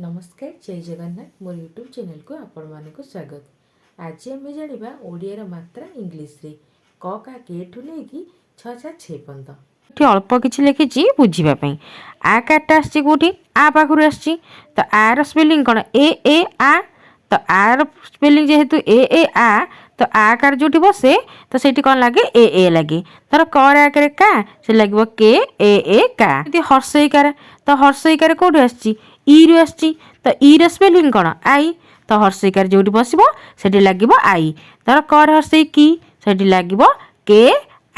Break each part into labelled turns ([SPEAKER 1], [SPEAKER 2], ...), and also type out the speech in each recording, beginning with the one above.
[SPEAKER 1] नमस्कार जय जगन्नाथ मोर YouTube channel को आपण मानक स्वागत। आज आम जाना ओडियार मात्रा इंग्लीश रे क का के ठू लेकिन छ छा छे पर्यंत
[SPEAKER 2] अल्प किसी लिखी बुझापी आ कार्टा आसटी आ पाखु आसी तो आर स्पेलिंग कौन ए आ तो आर स्पेलिंग जेहेतु ए आ तो आ कार जो बसे तो से कौन लगे ए लगे तर कर आगे का से लगे के ए का हर्षईकार तो हर्षईकार कौट आसी रु आसी तो ईर स्पेलिंग कौन आई तो हर्षईकार जो बस से लगे आई तर कर हर्षई की से लगे के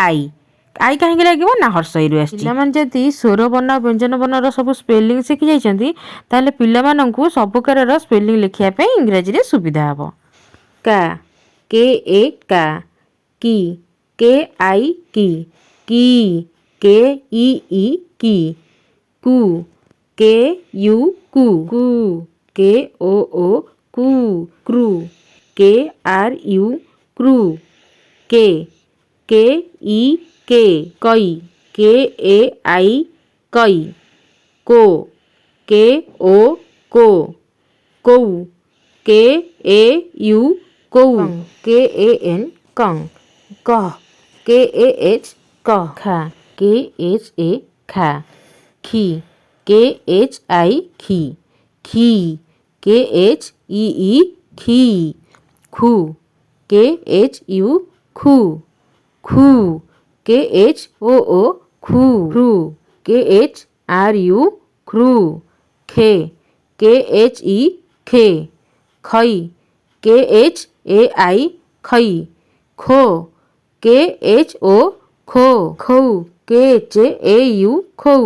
[SPEAKER 2] आई आई कहीं लगे ना हर्षई रु आदि स्वर वर्ण व्यंजन वर्णर सब स्पेलिंग शिखी जाते पिलामानंकु सब प्रकार स्पेलिंग लिखापी इंग्राजी सुविधा हे का के ए का की के आई की के की कु के यू कु के ओ कु क्रू के आर यू क्रू के ई के कई के ए आई कई को के ओ को के ए यू कौ के ए एन कंग कह के ए एच कह खा के एच ए खा खी के एच आई खी के एच ई खी खू के एच यू खू के एच ओ खू के एच आर यू क्रू खे के एच ई खे खई के एच ए आई खई खो के एच ओ खो के एच ए यू खौ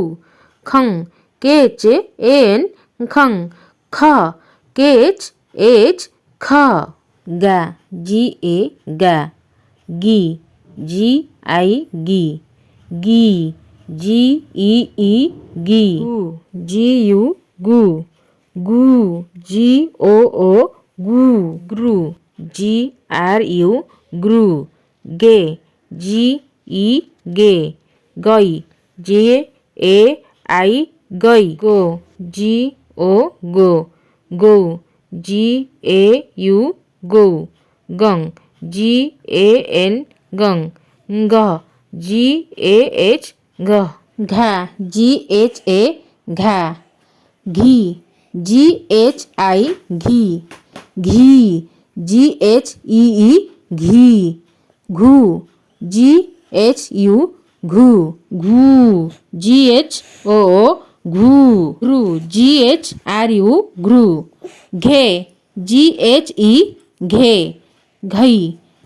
[SPEAKER 2] खंग के एच ए एन खंग ख के एच ख गा जी ए गा गी जी आई गी जी ई गी जी यू गु जी ओ गु ग्रू जी आर यू ग्रू गे जी ई गे गई जे ए आई गई गो जी ओ गो जी ए you go Gang ji A N गंग ग जी ए एच ग घा जी एच ए घा घी जी H I ghee ji H ई घी घू जी एच यू घू जी एच ओ घू ग्रू जी एच आर यू ग्रू घे जी एच ई घे घई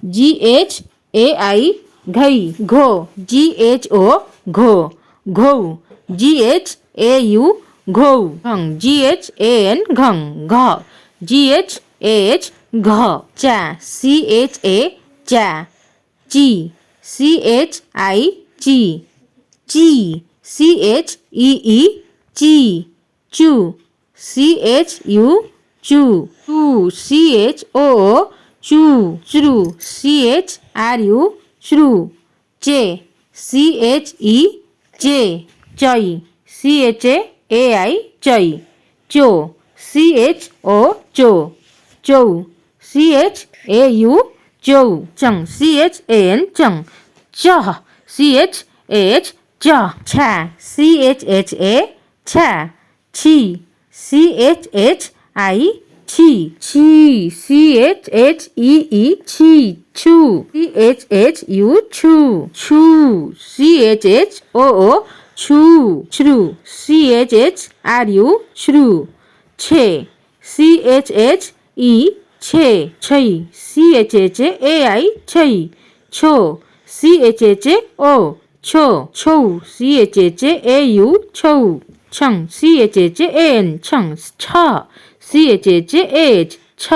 [SPEAKER 2] जी एच ए आई घई घो जी एच ओ घो जी एच ए यू घो घंग जी एच ए एन घंग घ जी एच ए एच घ चा सी एच ए चा ची सी एच आई ची सी एच ई ची चू सी एच यू चू सी एच ओ चू सी एच आर यू श्रू चे सी एच ई चे चई सी एच ए आई चई चो सी एच ओ चौ सी एच ए यू चौ चंग सी एच ए एन चंग चह सी एच ए एच चह छा सी एच ए छा छी सी एच आई छी सी एच ई छी छू सी एच यू छू सी एच ओ छू श्रू सी एच आर यू श्रू छे सी एच ई छे छई सी एच ए आई छई छो सी एच ओ छौ सी एच ए यू छौ छंग सी एच एन छंग छ सी एच एच छ